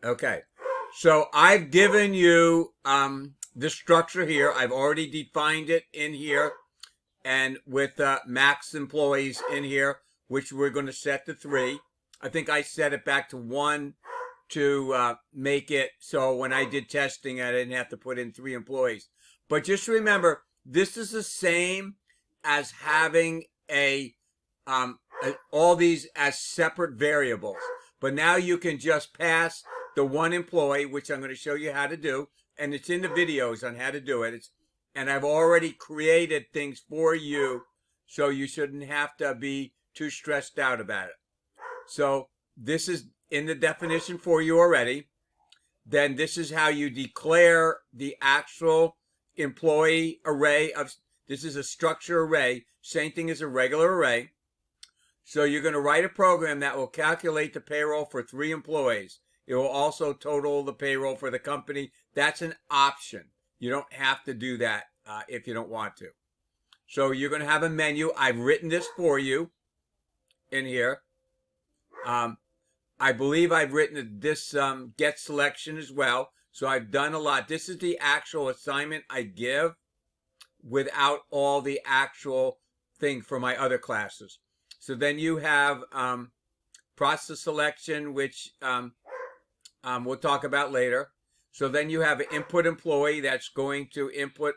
Okay. So I've given you the structure here. I've already defined it in here, and with max employees in here, which we're going to set to 3. I think I set it back to 1 to make it so when I did testing, I didn't have to put in 3 employees. But just remember, this is the same as having all these as separate variables. But now you can just pass the 1 employee, which I'm going to show you how to do, and it's in the videos on how to do it. And I've already created things for you, so you shouldn't have to be too stressed out about it. So this is in the definition for you already. Then this is how you declare the actual employee array of, this is a structure array, same thing as a regular array. So you're going to write a program that will calculate the payroll for 3 employees. It will also total the payroll for the company. That's an option. You don't have to do that if you don't want to. So you're going to have a menu. I've written this for you in here. I believe I've written this get selection as well. So I've done a lot. This is the actual assignment I give without all the actual thing for my other classes. So then you have process selection, which we'll talk about later. So then you have an input employee that's going to input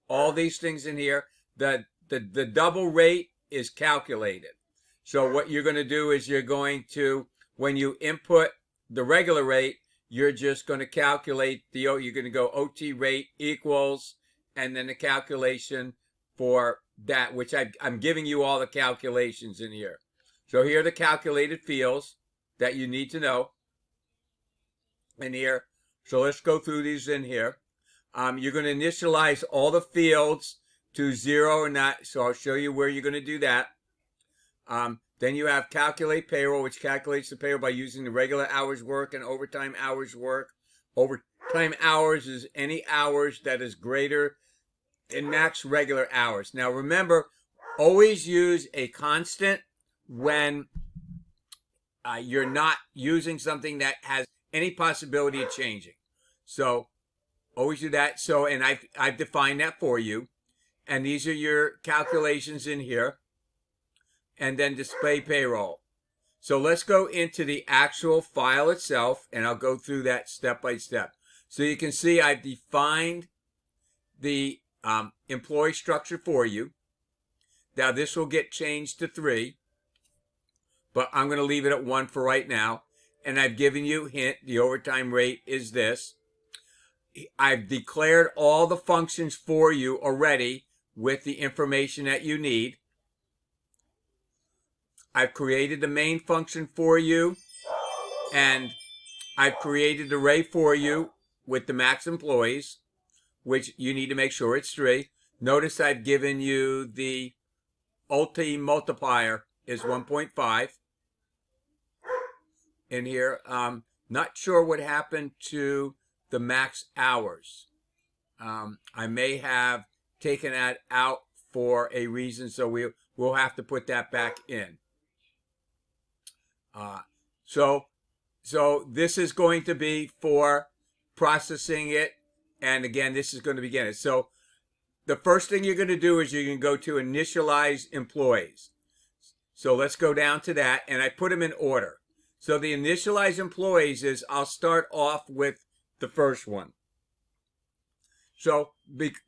all these things in here. The double rate is calculated. So what you're going to do is you're going to, when you input the regular rate, you're just going to calculate you're going to go OT rate equals, and then the calculation for that, which I'm giving you all the calculations in here. So here are the calculated fields that you need to know in here. So let's go through these in here. You're going to initialize all the fields to 0 or not. So I'll show you where you're going to do that. Then you have calculate payroll, which calculates the payroll by using the regular hours work and overtime hours work. Overtime hours is any hours that is greater than max regular hours. Now remember, always use a constant when you're not using something that has any possibility of changing. So always do that. So, and I've defined that for you. And these are your calculations in here. And then display payroll. So let's go into the actual file itself, and I'll go through that step by step. So you can see I've defined the employee structure for you. Now this will get changed to 3, but I'm going to leave it at 1 for right now. And I've given you a hint, the overtime rate is this. I've declared all the functions for you already with the information that you need. I've created the main function for you, and I've created the array for you with the max employees, which you need to make sure it's 3. Notice I've given you the ulti multiplier is 1.5 in here. Not sure what happened to the max hours. I may have taken that out for a reason, so we'll have to put that back in. So this is going to be for processing it, and again, this is going to begin it. So the first thing you're going to do is you're going to go to Initialize Employees. So let's go down to that, and I put them in order. So the Initialize Employees is, I'll start off with the first one. So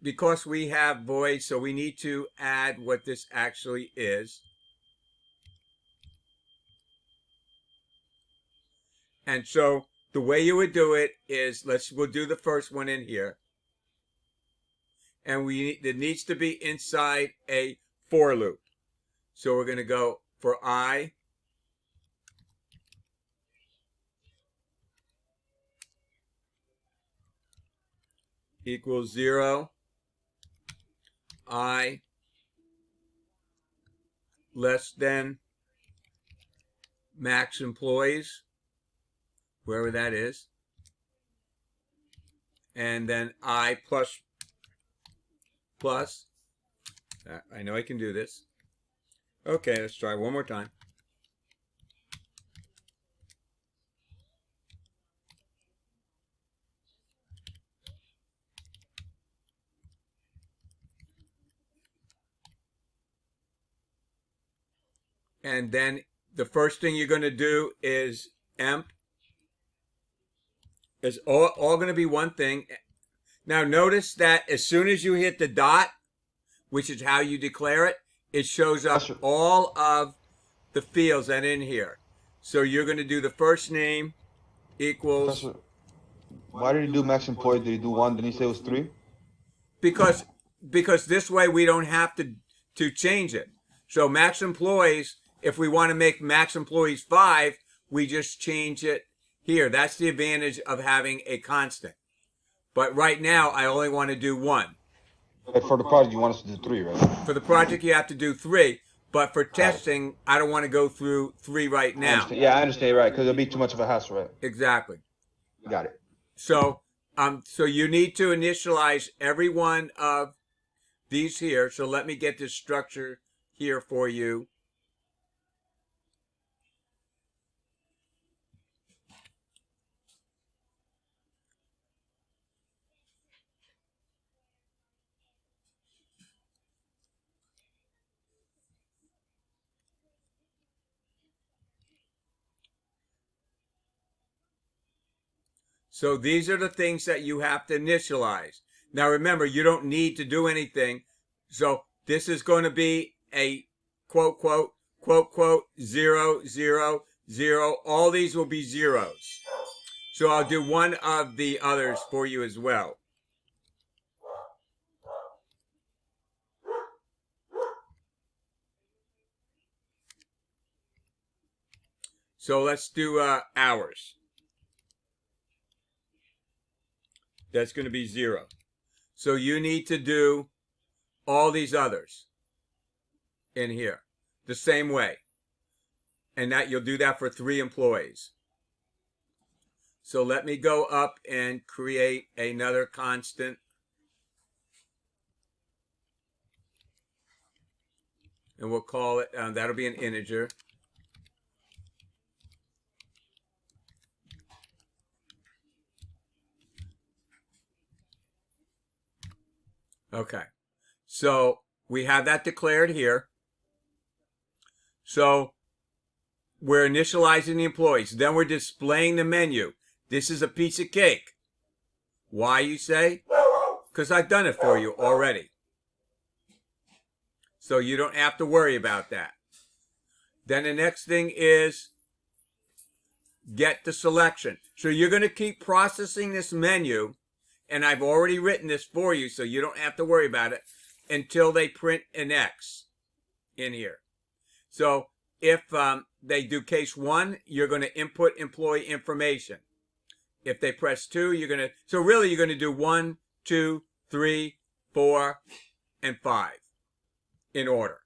because we have voids, so we need to add what this actually is. And so the way you would do it is, we'll do the first one in here. And it needs to be inside a for loop. So we're going to go for I equals 0, I less than max employees, wherever that is, and then I plus. I know I can do this. Okay, let's try one more time. And then the first thing you're going to do is emp. It's all going to be one thing. Now notice that as soon as you hit the dot, which is how you declare it, it shows up all of the fields that are in here. So you're going to do the first name equals. Professor, why did he do max employee? Did he do one? Didn't he say it was three? because this way we don't have to change it. So max employees, if we want to make max employees 5, we just change it here. That's the advantage of having a constant. But right now, I only want to do 1. But for the project, you want us to do 3, right? For the project, you have to do 3. But for testing, I don't want to go through 3 right now. I understand, right? Because it'll be too much of a hassle, right? Exactly. Got it. So you need to initialize every one of these here. So let me get this structure here for you. So these are the things that you have to initialize. Now remember, you don't need to do anything. So this is going to be a quote, quote, quote, quote, 0, 0, 0. All these will be zeros. So I'll do one of the others for you as well. So let's do hours. That's going to be 0. So you need to do all these others in here the same way. And that you'll do that for 3 employees. So let me go up and create another constant. And we'll call it, that'll be an integer. Okay, so we have that declared here. So we're initializing the employees. Then we're displaying the menu. This is a piece of cake. Why, you say? Because I've done it for you already. So you don't have to worry about that. Then the next thing is get the selection. So you're going to keep processing this menu. And I've already written this for you, so you don't have to worry about it until they print an X in here. So if they do case 1, you're going to input employee information. If they press 2, you're going to, so really you're going to do 1, 2, 3, 4, and 5 in order.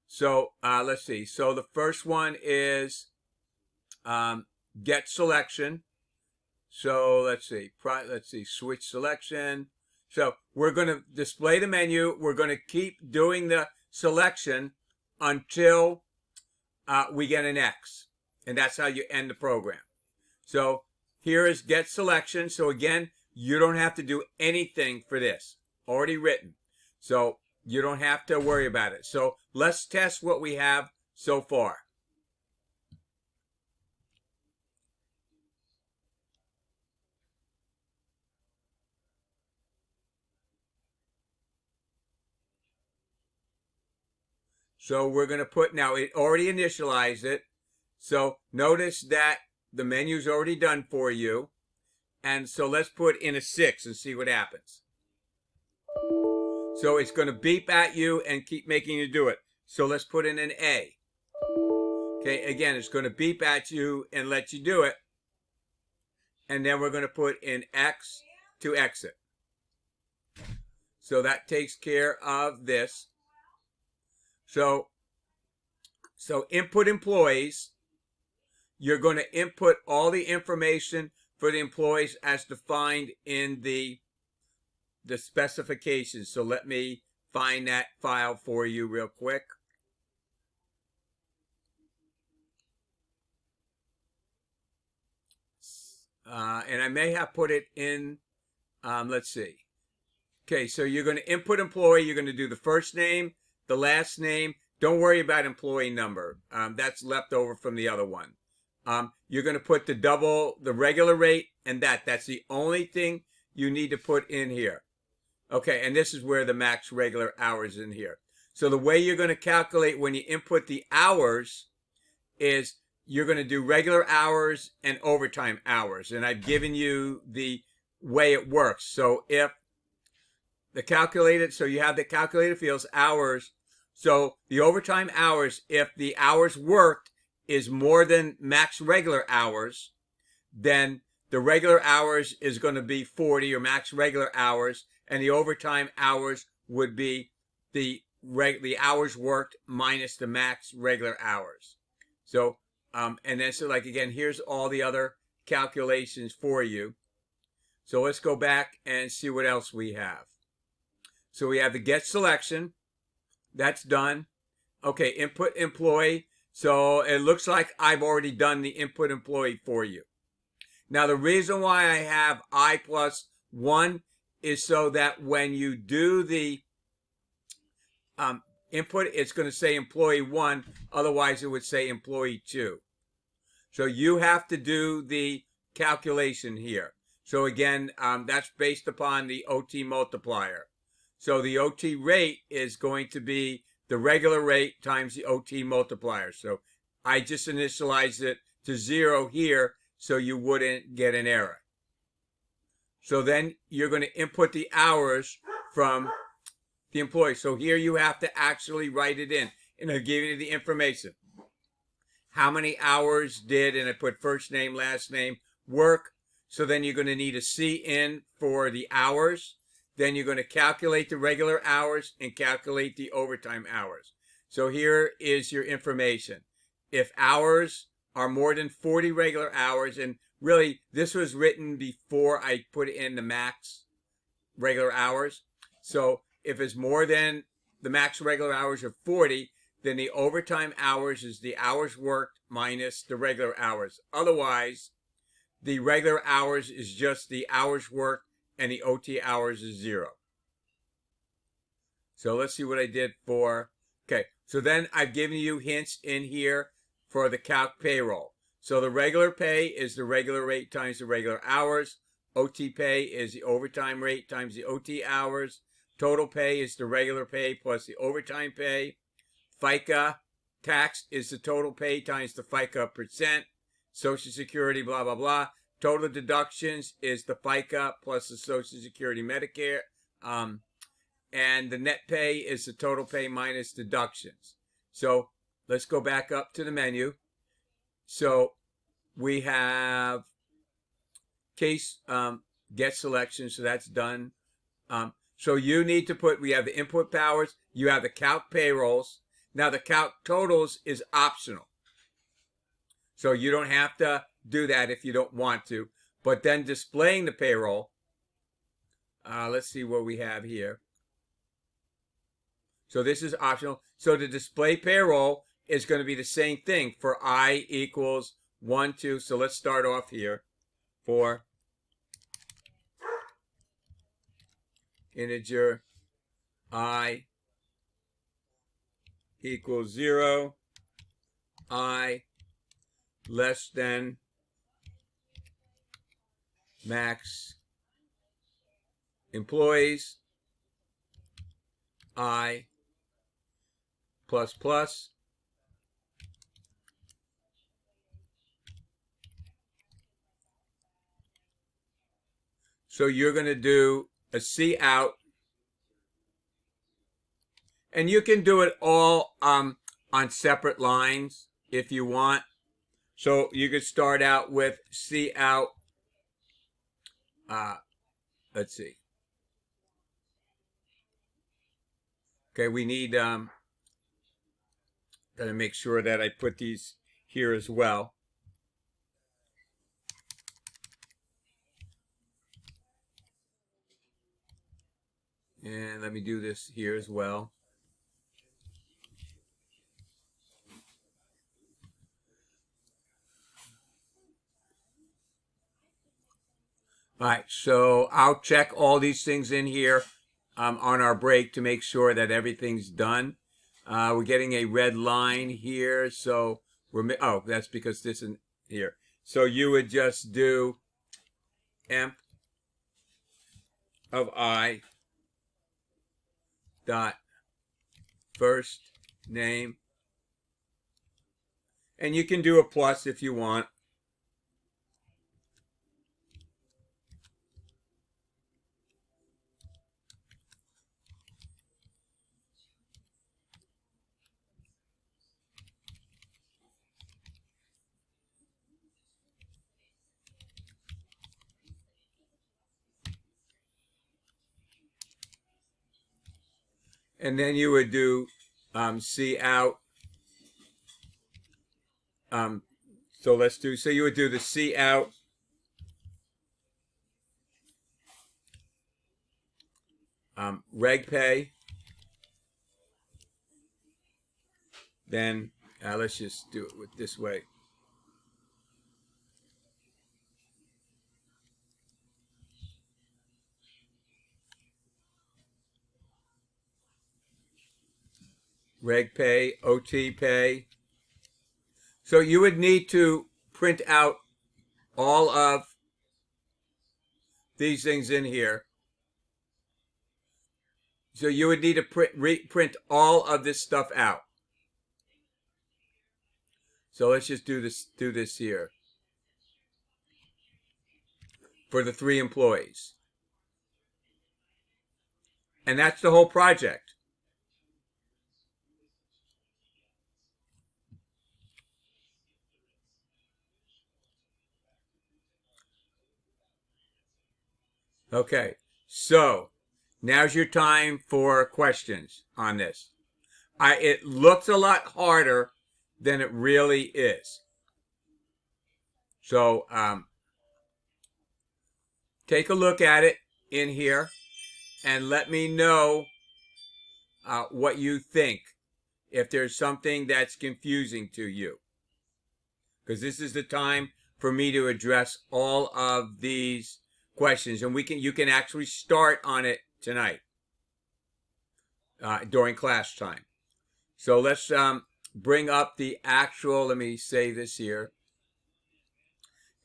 So let's see. So the first one is get selection. So let's see, switch selection. So we're going to display the menu. We're going to keep doing the selection until we get an X. And that's how you end the program. So here is get selection. So again, you don't have to do anything for this. Already written. So you don't have to worry about it. So let's test what we have so far. So we're going to put, now it already initialized it. So notice that the menu's already done for you. And so let's put in a 6 and see what happens. So it's going to beep at you and keep making you do it. So let's put in an A. Okay, again, it's going to beep at you and let you do it. And then we're going to put in X to exit. So that takes care of this. So input employees, you're going to input all the information for the employees as defined in the specifications. So let me find that file for you real quick. And I may have put it in, let's see. Okay, so you're going to input employee. You're going to do the first name, the last name. Don't worry about employee number. That's left over from the other one. You're going to put the regular rate, and that's the only thing you need to put in here. Okay, and this is where the max regular hours in here. So the way you're going to calculate when you input the hours is you're going to do regular hours and overtime hours. And I've given you the way it works. So if the calculated, so you have the calculated fields, hours. So the overtime hours, if the hours worked is more than max regular hours, then the regular hours is going to be 40 or max regular hours, and the overtime hours would be the hours worked minus the max regular hours. So, and then so like again, here's all the other calculations for you. So let's go back and see what else we have. So we have the get selection. That's done. Okay, input employee. So it looks like I've already done the input employee for you. Now the reason why I have I plus 1 is so that when you do the input, it's going to say employee 1. Otherwise, it would say employee 2. So you have to do the calculation here. So again, that's based upon the OT multiplier. So the OT rate is going to be the regular rate times the OT multiplier. So I just initialized it to 0 here so you wouldn't get an error. So then you're going to input the hours from the employee. So here you have to actually write it in. And I've given you the information. How many hours did, and I put first name, last name, work. So then you're going to need a CN for the hours. Then you're going to calculate the regular hours and calculate the overtime hours. So here is your information. If hours are more than 40 regular hours, and really this was written before I put in the max regular hours. So if it's more than the max regular hours of 40, then the overtime hours is the hours worked minus the regular hours. Otherwise, the regular hours is just the hours worked and the OT hours is 0. So let's see what I did for, okay. So then I've given you hints in here for the calc payroll. So the regular pay is the regular rate times the regular hours. OT pay is the overtime rate times the OT hours. Total pay is the regular pay plus the overtime pay. FICA tax is the total pay times the FICA percent. Social Security, blah, blah, blah. Total deductions is the FICA plus the Social Security Medicare. And the net pay is the total pay minus deductions. So let's go back up to the menu. So we have case get selection. So that's done. So you need to put, we have the input powers. You have the calc payrolls. Now the calc totals is optional. So you don't have to do that if you don't want to. But then displaying the payroll, let's see what we have here. So this is optional. So the display payroll is going to be the same thing for I equals 1, 2. So let's start off here for integer I equals 0, I less than max employees, I plus plus, so you're going to do a C out, and you can do it all on separate lines if you want. So you could start out with C out. Let's see. Okay, we need, gotta make sure that I put these here as well. And let me do this here as well. All right, so I'll check all these things in here on our break to make sure that everything's done. We're getting a red line here, so oh, that's because this isn't here. So you would just do emp of I dot first name, and you can do a plus if you want. And then you would do C out. So let's do, so you would do the C out reg pay. Then let's just do it with this way. Reg pay, OT pay. So you would need to print out all of these things in here. So you would need to print all of this stuff out. So let's just do this here for the 3 employees. And that's the whole project. Okay, so now's your time for questions on this. It looks a lot harder than it really is. So take a look at it in here and let me know what you think, if there's something that's confusing to you. Because this is the time for me to address all of these questions, and you can actually start on it tonight during class time. So let's bring up the actual, let me say this here,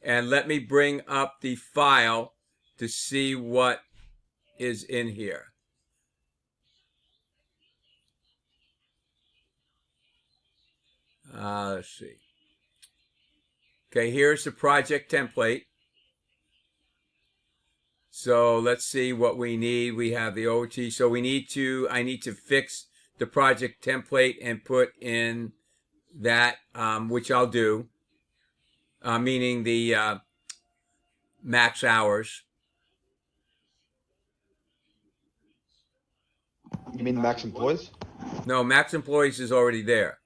and let me bring up the file to see what is in here. Let's see. Okay, here's the project template. So let's see what we need. We have the OT. So I need to fix the project template and put in that, which I'll do, meaning the max hours. You mean max employees? No, max employees is already there.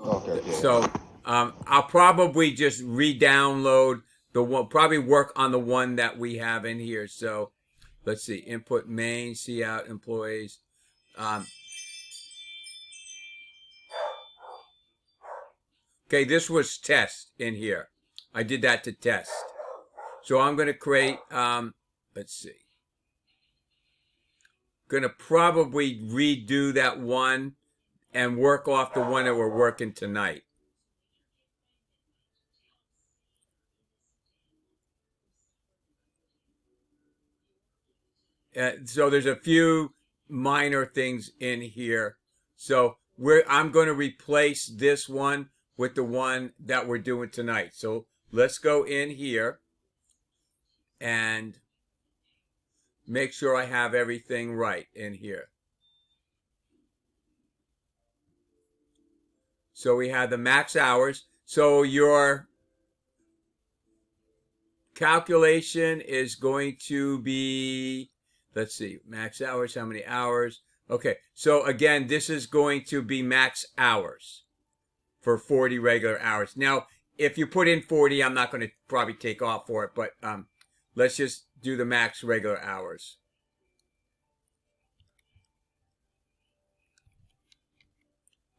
Okay. So I'll probably just re-download the one, probably work on the one that we have in here. So let's see, input main, see out employees. Okay, this was test in here. I did that to test. So I'm going to create, let's see. Going to probably redo that one and work off the one that we're working tonight. So there's a few minor things in here. So I'm going to replace this one with the one that we're doing tonight. So let's go in here and make sure I have everything right in here. So we have the max hours. So your calculation is going to be, let's see, max hours, how many hours? Okay, so again, this is going to be max hours for 40 regular hours. Now, if you put in 40, I'm not going to probably take off for it, but let's just do the max regular hours.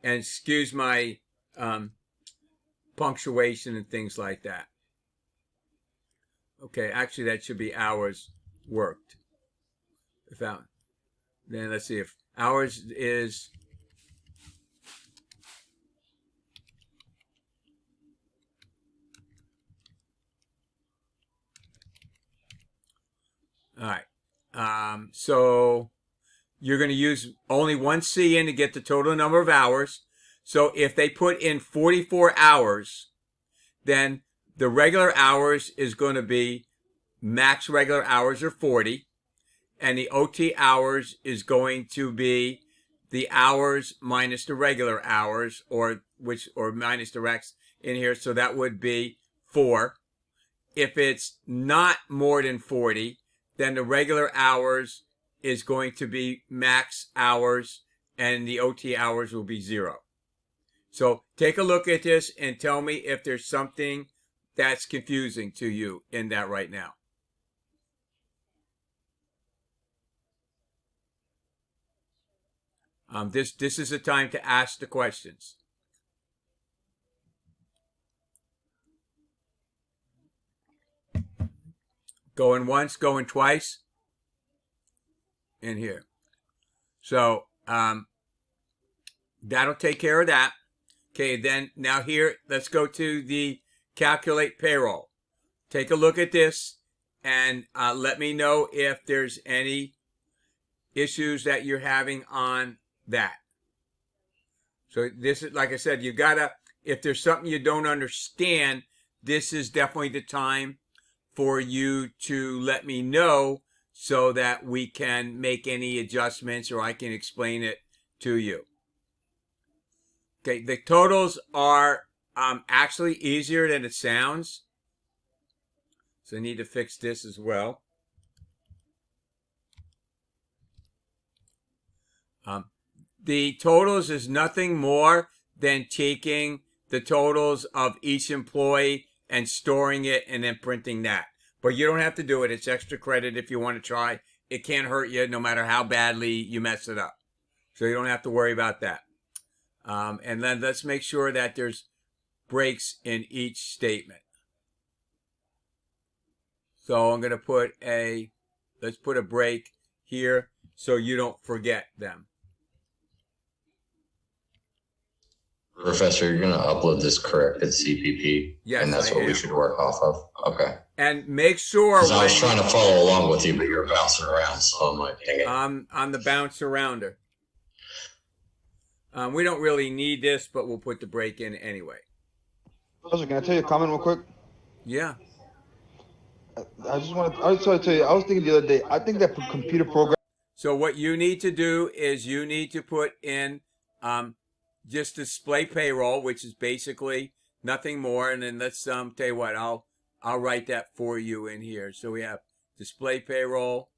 And excuse my punctuation and things like that. Okay, actually that should be hours worked. Then let's see if hours is So you're going to use only one C in to get the total number of hours. So if they put in 44 hours, then the regular hours is going to be max regular hours are 40. And the OT hours is going to be the hours minus the regular hours, or minus the recs in here. So that would be 4. If it's not more than 40, then the regular hours is going to be max hours and the OT hours will be 0. So take a look at this and tell me if there's something that's confusing to you in that right now. This is the time to ask the questions. Going once, going twice in here. So that'll take care of that. Okay, then now here, let's go to the calculate payroll. Take a look at this and let me know if there's any issues that you're having on that. So this is, like I said, you gotta, if there's something you don't understand, this is definitely the time for you to let me know so that we can make any adjustments or I can explain it to you. Okay, the totals are actually easier than it sounds. So I need to fix this as well. The totals is nothing more than taking the totals of each employee and storing it and then printing that. But you don't have to do it. It's extra credit if you want to try. It can't hurt you no matter how badly you mess it up. So you don't have to worry about that. And then let's make sure that there's breaks in each statement. So I'm going to put let's put a break here so you don't forget them. Professor, you're going to upload this corrected CPP? Yes, and that's I what we am. should work off of? Okay. And make sure Because I was trying to follow along with you, but you're bouncing around, so I'm like, dang it. I'm the bounce arounder. We don't really need this, but we'll put the break in anyway. Professor, can I tell you a comment real quick? Yeah. I was trying to tell you, I was thinking the other day, I think that computer program. So what you need to do is you need to put in just display payroll, which is basically nothing more. And then let's tell you what, I'll write that for you in here. So we have display payroll.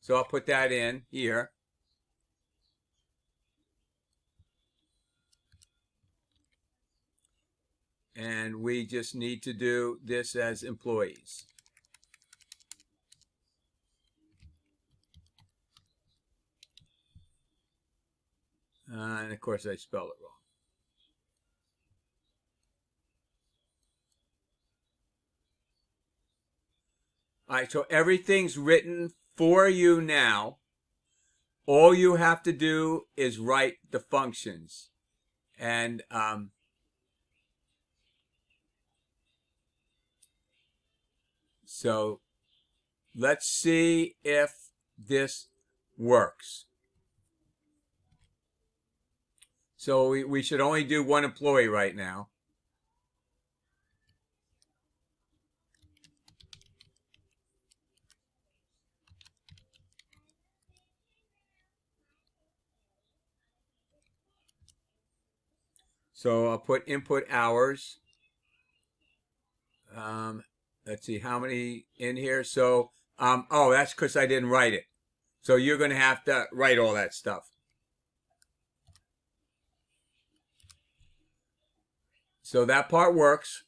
So I'll put that in here. And we just need to do this as employees. And of course I spelled it wrong. All right, so everything's written for you now. All you have to do is write the functions. And so let's see if this works. So we should only do one employee right now. So I'll put input hours. Let's see how many in here. So, oh, that's because I didn't write it. So you're going to have to write all that stuff. So that part works.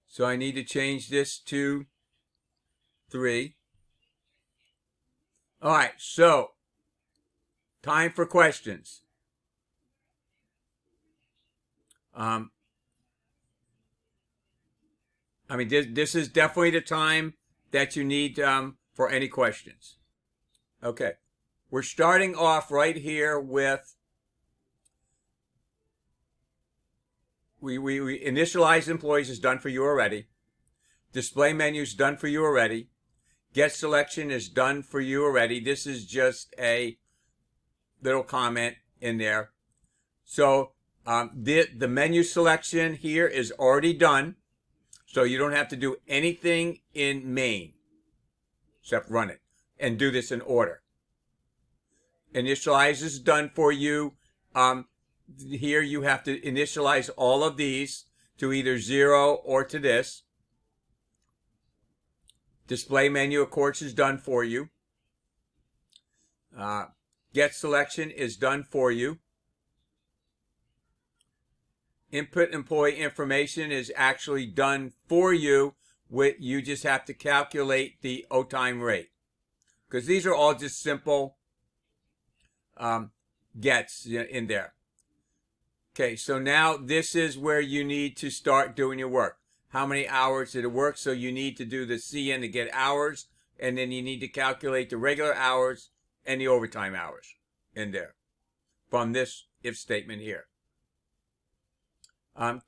So I need to change this to 3. All right, so time for questions. I mean, this is definitely the time that you need for any questions. Okay, we're starting off right here with we initialize employees is done for you already. Display menu is done for you already. Get selection is done for you already. This is just a little comment in there. So the menu selection here is already done. So you don't have to do anything in main except run it and do this in order. Initialize is done for you. Here you have to initialize all of these to either 0 or to this. Display menu, of course, is done for you. Get selection is done for you. Input employee information is actually done for you. You just have to calculate the O-time rate. Because these are all just simple gets in there. Okay, so now this is where you need to start doing your work. How many hours did it work? So you need to do the CN to get hours, and then you need to calculate the regular hours and the overtime hours in there from this if statement here.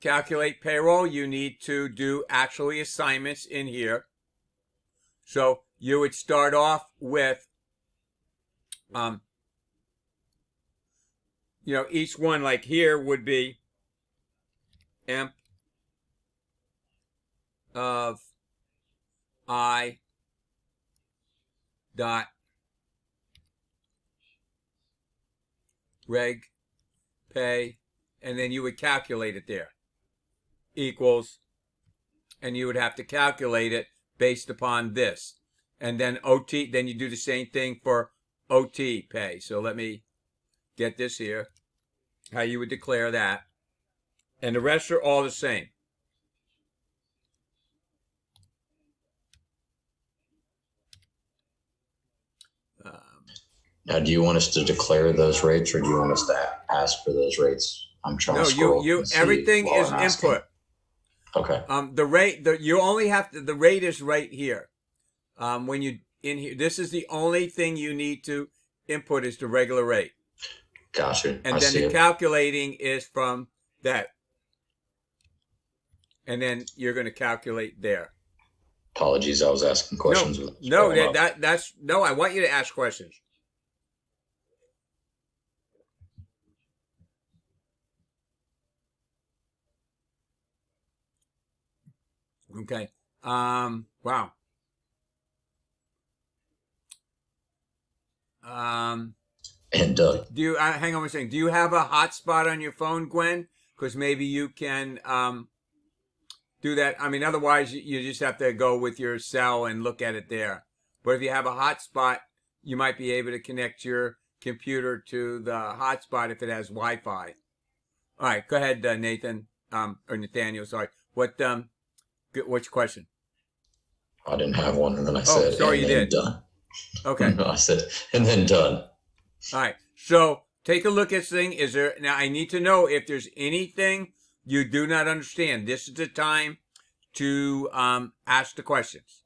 Calculate payroll, you need to do actually assignments in here. So you would start off with, each one like here would be emp of I dot reg pay, and then you would calculate it there equals, and you would have to calculate it based upon this, and then OT, then you do the same thing for OT pay. So let me get this here, how you would declare that, and the rest are all the same. Now, do you want us to declare those rates, or do you want us to ask for those rates? I'm trying to scroll. No, everything is input. Okay. The rate, you only have to, the rate is right here. When you in here, this is the only thing you need to input is the regular rate. Gotcha. And then the calculating is from that. And then you're going to calculate there. Apologies, I was asking questions. No, I want you to ask questions. Okay. Wow. And do you hang on a second? Do you have a hotspot on your phone, Gwen? Because maybe you can do that. I mean, otherwise you just have to go with your cell and look at it there. But if you have a hotspot, you might be able to connect your computer to the hotspot if it has Wi-Fi. All right, go ahead, Nathan or Nathaniel. Sorry. What's your question? I didn't have one, and then I said, sorry, and you then did. Done. Okay. I said, and then done. All right. So take a look at this thing. Now I need to know if there's anything you do not understand. This is the time to ask the questions.